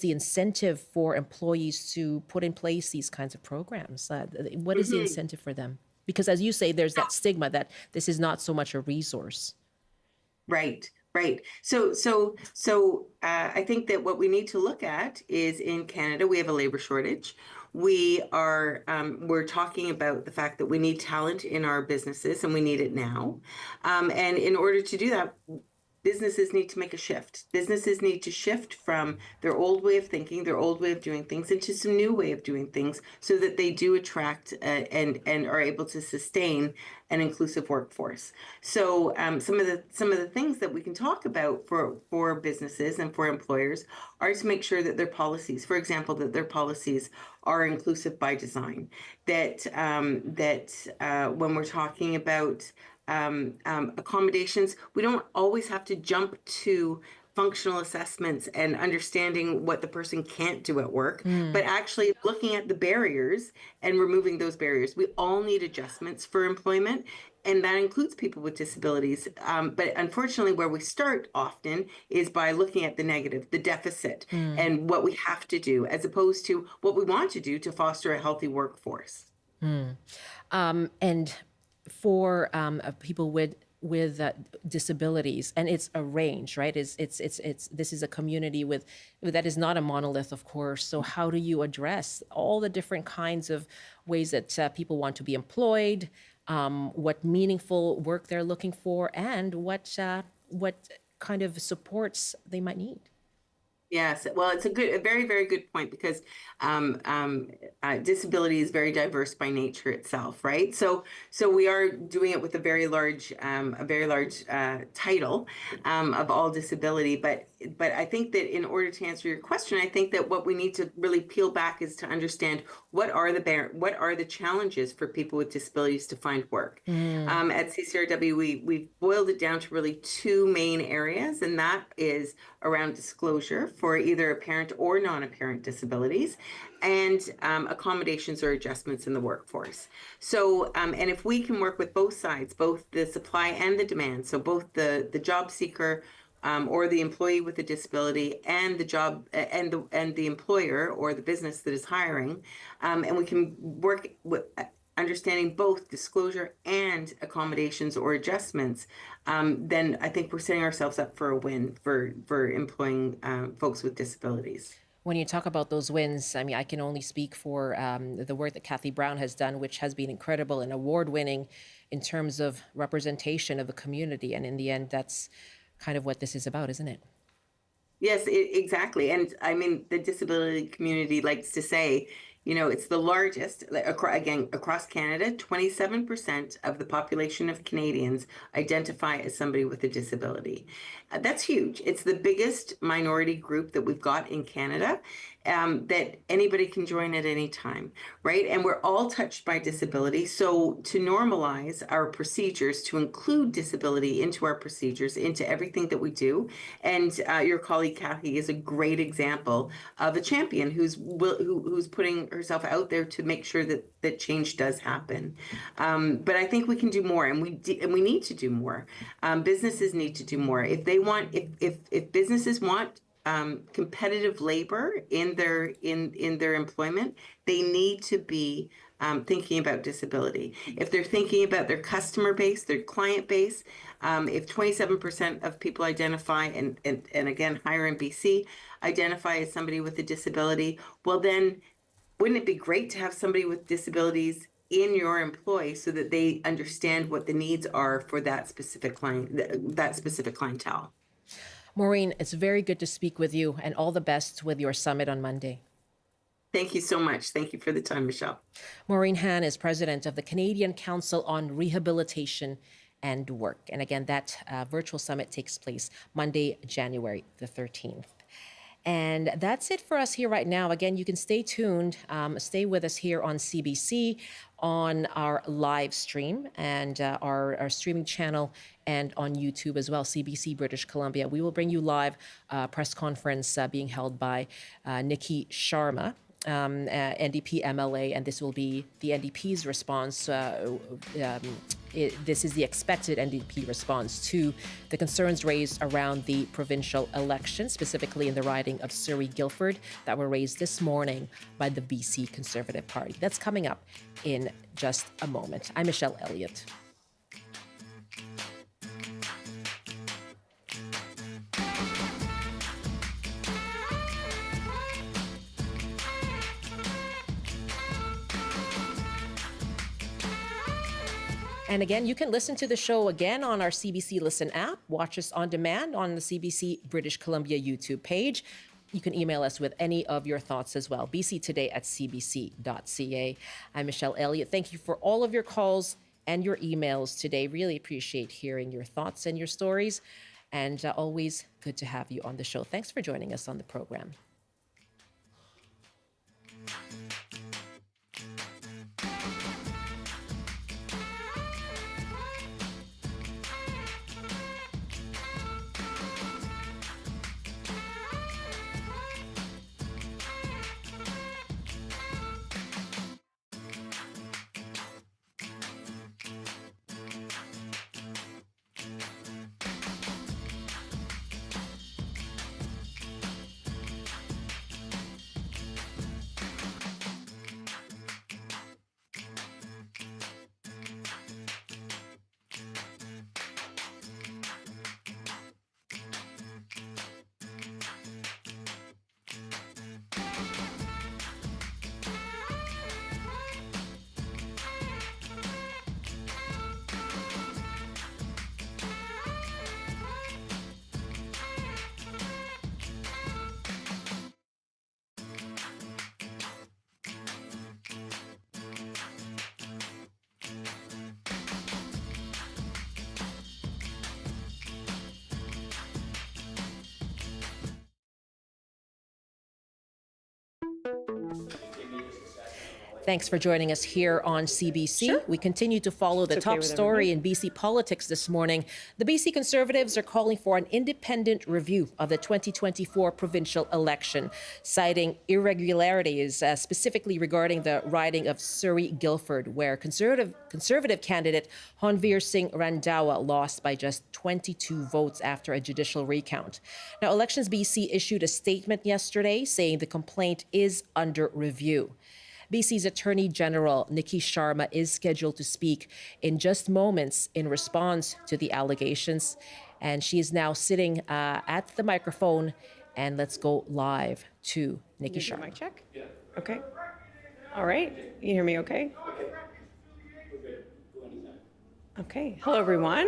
incentive for employees to put in place these kinds of programs? What is the incentive for them? Because as you say, there's that stigma that this is not so much a resource. Right. So I think that what we need to look at is in Canada, we have a labor shortage. We're talking about the fact that we need talent in our businesses, and we need it now. And in order to do that, businesses need to make a shift. Businesses need to shift from their old way of thinking, their old way of doing things, into some new way of doing things, so that they do attract and are able to sustain an inclusive workforce. So some of the things that we can talk about for businesses and for employers are to make sure that their policies, for example, that their policies are inclusive by design. That when we're talking about accommodations, we don't always have to jump to functional assessments and understanding what the person can't do at work, but actually looking at the barriers and removing those barriers. We all need adjustments for employment, and that includes people with disabilities. But unfortunately, where we start often is by looking at the negative, the deficit, and what we have to do, as opposed to what we want to do to foster a healthy workforce. And for people with disabilities, and it's a range, right? This is a community that is not a monolith, of course. So how do you address all the different kinds of ways that people want to be employed, what meaningful work they're looking for, and what kind of supports they might need? Yes, well, it's a very, very good point, because disability is very diverse by nature itself, right? So we are doing it with a very large title of all disability, but I think that in order to answer your question, I think that what we need to really peel back is to understand what are the challenges for people with disabilities to find work. At CCRW, we've boiled it down to really two main areas, and that is around disclosure for either apparent or non-apparent disabilities, and accommodations or adjustments in the workforce. So, and if we can work with both sides, both the supply and the demand, so both the job seeker or the employee with a disability and the job and the employer or the business that is hiring, and we can work with understanding both disclosure and accommodations or adjustments, then I think we're setting ourselves up for a win for employing folks with disabilities. When you talk about those wins, I mean, I can only speak for the work that Kathy Brown has done, which has been incredible and award-winning in terms of representation of the community. And in the end, that's kind of what this is about, isn't it? Yes, exactly. And I mean, the disability community likes to say, you know, it's the largest, again, across Canada, 27% of the population of Canadians identify as somebody with a disability. That's huge. It's the biggest minority group that we've got in Canada, that anybody can join at any time, right? And we're all touched by disability. So to normalize our procedures, to include disability into our procedures, into everything that we do. And your colleague Kathy is a great example of a champion who's putting herself out there to make sure that change does happen. But I think we can do more, and we need to do more. Businesses need to do more. If they want, if businesses want competitive labor in their employment, they need to be thinking about disability. If they're thinking about their customer base, their client base, if 27% of people identify, and again, higher in BC, identify as somebody with a disability, well then, wouldn't it be great to have somebody with disabilities in your employ so that they understand what the needs are for that specific clientele? Maureen, it's very good to speak with you, and all the best with your summit on Monday. Thank you so much. Thank you for the time, Michelle. Maureen Haan is president of the Canadian Council on Rehabilitation and Work. And again, that virtual summit takes place Monday, January the 13th. And that's it for us here right now. Again, you can stay tuned, stay with us here on CBC, on our live stream and our streaming channel, and on YouTube as well, CBC British Columbia. We will bring you live press conference being held by Nikki Sharma, NDP MLA, and this will be the NDP's response. This is the expected NDP response to the concerns raised around the provincial election, specifically in the riding of Surrey-Guildford, that were raised this morning by the BC Conservative Party. That's coming up in just a moment. I'm Michelle Elliott. And again, you can listen to the show again on our CBC Listen app. Watch us on demand on the CBC British Columbia YouTube page. You can email us with any of your thoughts as well. bctoday@cbc.ca. I'm Michelle Elliott. Thank you for all of your calls and your emails today. Really appreciate hearing your thoughts and your stories. And always good to have you on the show. Thanks for joining us on the program. Thanks for joining us here on CBC. Sure. We continue to follow the top story in BC politics this morning. The BC Conservatives are calling for an independent review of the 2024 provincial election, citing irregularities, specifically regarding the riding of Surrey-Guildford, where Conservative candidate Honveer Singh Randhawa lost by just 22 votes after a judicial recount. Now, Elections B.C. issued a statement yesterday saying the complaint is under review. BC's Attorney General Nikki Sharma is scheduled to speak in just moments in response to the allegations. And she is now sitting at the microphone. And let's go live to Nikki Sharma. Mic check? Yeah. Okay. All right. You hear me okay? Okay. Hello, everyone.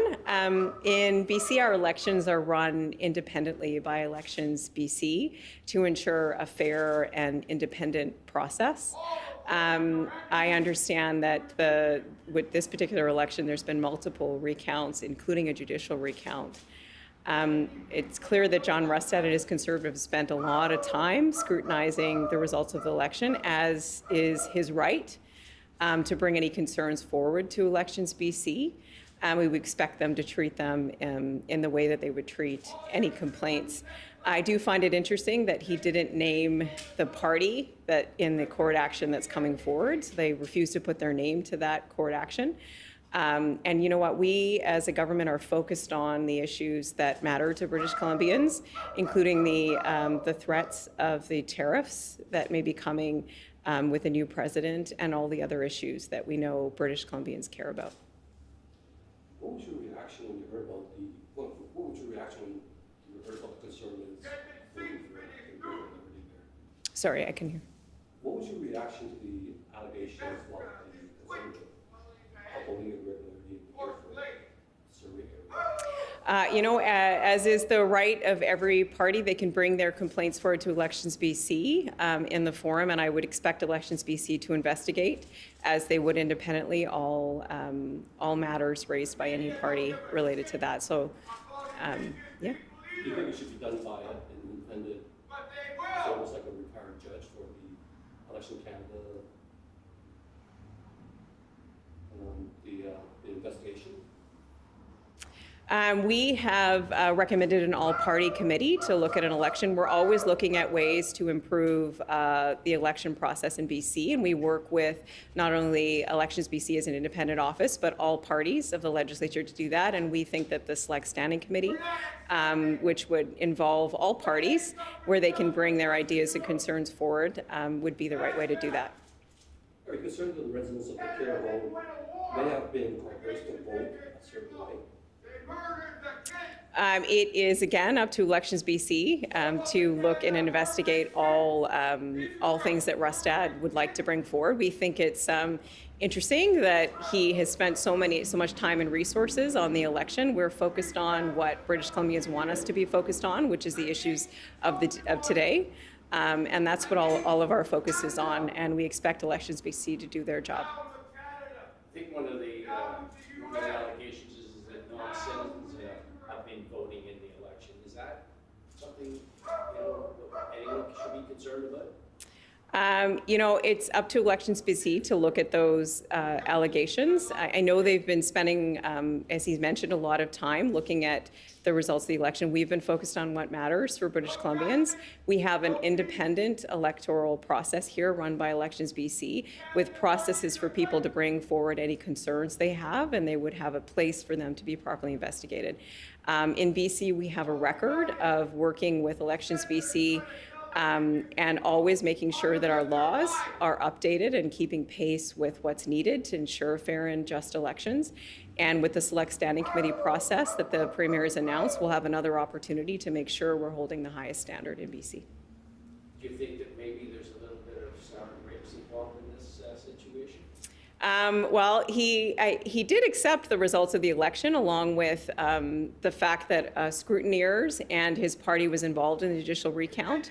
In BC, our elections are run independently by Elections BC to ensure a fair and independent process. I understand that with this particular election, there's been multiple recounts, including a judicial recount. It's clear that John Rustad and his Conservatives spent a lot of time scrutinizing the results of the election, as is his right, to bring any concerns forward to Elections BC. We would expect them to treat them in the way that they would treat any complaints. I do find it interesting that he didn't name the party that in the court action that's coming forward. So they refused to put their name to that court action. And you know what? We as a government are focused on the issues that matter to British Columbians, including the threats of the tariffs that may be coming with a new president and all the other issues that we know British Columbians care about. What was your reaction when you heard about what was your reaction when you heard about the Conservatives voting for irregularity there? Sorry, I can hear. What was your reaction to the allegations about the Conservatives upholding irregularity for Surrey area? As is the right of every party, they can bring their complaints forward to Elections BC in the forum, and I would expect Elections BC to investigate, as they would independently, all matters raised by any party related to that. So, yeah. Do you think it should be done by an independent, so almost like a retired judge for the Election Canada, the investigation? We have recommended an all-party committee to look at an election. We're always looking at ways to improve the election process in BC, and we work with not only Elections BC as an independent office, but all parties of the legislature to do that. And we think that the Select Standing Committee, which would involve all parties, where they can bring their ideas and concerns forward, would be the right way to do that. Are you concerned that the residents of the Kira home may have been coerced to vote a certain way? It is, again, up to Elections BC to look and investigate all things that Rustad would like to bring forward. We think it's interesting that he has spent so much time and resources on the election. We're focused on what British Columbians want us to be focused on, which is the issues of today. And that's what all of our focus is on, and we expect Elections BC to do their job. I think one of the allegations is that non-citizens have been voting in the election. Is that something anyone should be concerned about? It's up to Elections BC to look at those allegations. I know they've been spending, as he's mentioned, a lot of time looking at the results of the election. We've been focused on what matters for British Columbians. We have an independent electoral process here run by Elections BC with processes for people to bring forward any concerns they have, and they would have a place for them to be properly investigated. In BC, we have a record of working with Elections BC and always making sure that our laws are updated and keeping pace with what's needed to ensure fair and just elections. And with the Select Standing Committee process that the Premier has announced, we'll have another opportunity to make sure we're holding the highest standard in BC. Do you think that maybe there's a little bit of sour grapes involved in this situation? Well, he did accept the results of the election, along with the fact that scrutineers and his party was involved in the judicial recount.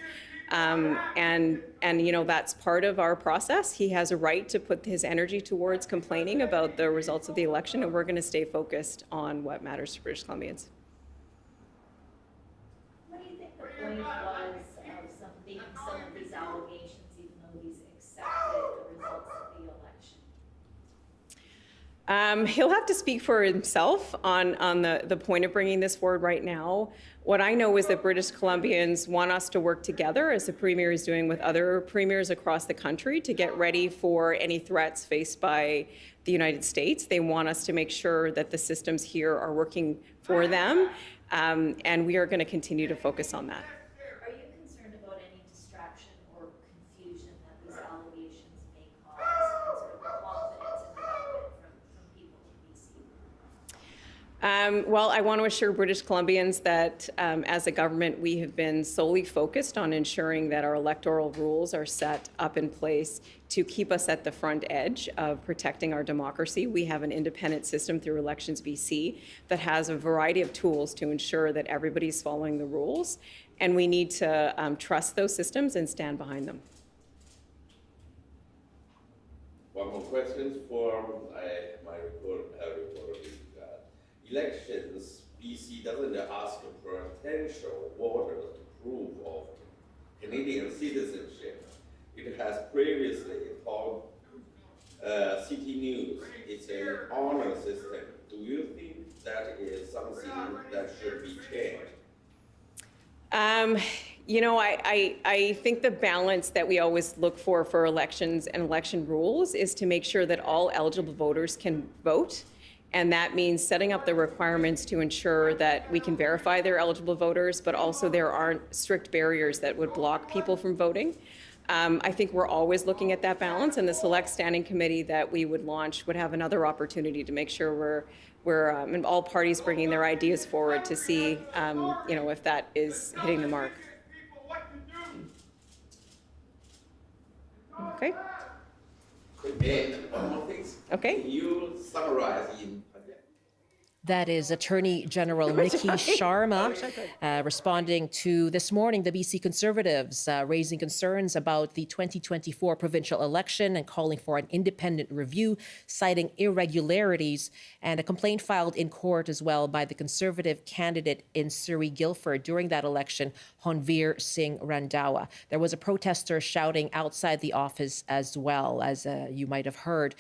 That's part of our process. He has a right to put his energy towards complaining about the results of the election, and we're going to stay focused on what matters to British Columbians. What do you think the point was of some of these allegations, even though he's accepted the results of the He'll have to speak for himself on the point of bringing this forward right now. What I know is that British Columbians want us to work together, as the Premier is doing with other premiers across the country, to get ready for any threats faced by the United States. They want us to make sure that the systems here are working for them, and we are going to continue to focus on that. Are you concerned about any distraction or confusion that these allegations may cause and sort of confidence in the government from people in BC? Well, I want to assure British Columbians that as a government, we have been solely focused on ensuring that our electoral rules are set up in place to keep us at the front edge of protecting our democracy. We have an independent system through Elections B.C. that has a variety of tools to ensure that everybody's following the rules, and we need to trust those systems and stand behind them. One more question for my reporter. Elections BC doesn't ask for potential voters to prove of Canadian citizenship. It has previously told City News it's an honor system. Do you think that is something that should be changed? You know, I think the balance that we always look for elections and election rules is to make sure that all eligible voters can vote. And that means setting up the requirements to ensure that we can verify they're eligible voters, but also there aren't strict barriers that would block people from voting. I think we're always looking at that balance, and the Select Standing Committee that we would launch would have another opportunity to make sure we're and all parties bringing their ideas forward to see, you know, if that is hitting the mark. Okay. Okay. Can you summarize in? That is Attorney General Nikki Sharma responding to this morning the BC Conservatives raising concerns about the 2024 provincial election and calling for an independent review, citing irregularities, and a complaint filed in court as well by the Conservative candidate in Surrey-Guildford during that election, Honveer Singh Randhawa. There was a protester shouting outside the office as well, as you might have heard.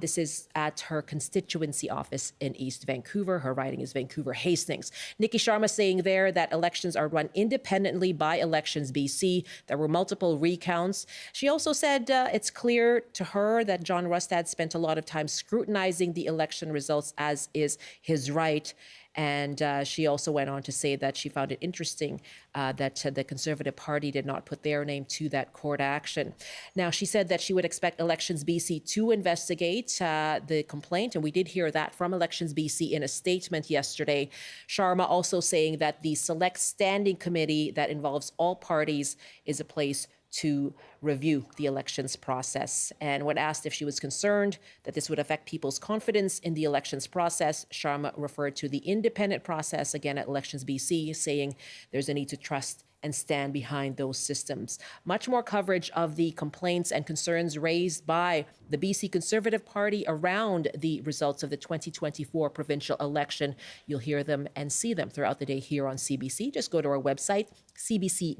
This is at her constituency office in East Vancouver. Her riding is Vancouver Hastings. Nikki Sharma saying there that elections are run independently by Elections BC. There were multiple recounts. She also said it's clear to her that John Rustad spent a lot of time scrutinizing the election results, as is his right. And she also went on to say that she found it interesting that the Conservative Party did not put their name to that court action. Now, she said that she would expect Elections BC to investigate the complaint, and we did hear that from Elections BC in a statement yesterday. Sharma also saying that the Select Standing Committee that involves all parties is a place to review the elections process. And when asked if she was concerned that this would affect people's confidence in the elections process, Sharma referred to the independent process again at Elections BC, saying there's a need to trust and stand behind those systems. Much more coverage of the complaints and concerns raised by the BC Conservative Party around the results of the 2024 provincial election. You'll hear them and see them throughout the day here on CBC. Just go to our website, cbc.ca/BC.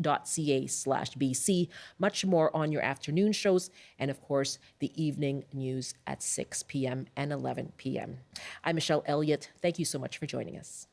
Much more on your afternoon shows, and of course, the evening news at 6 p.m. and 11 p.m. I'm Michelle Elliott. Thank you so much for joining us.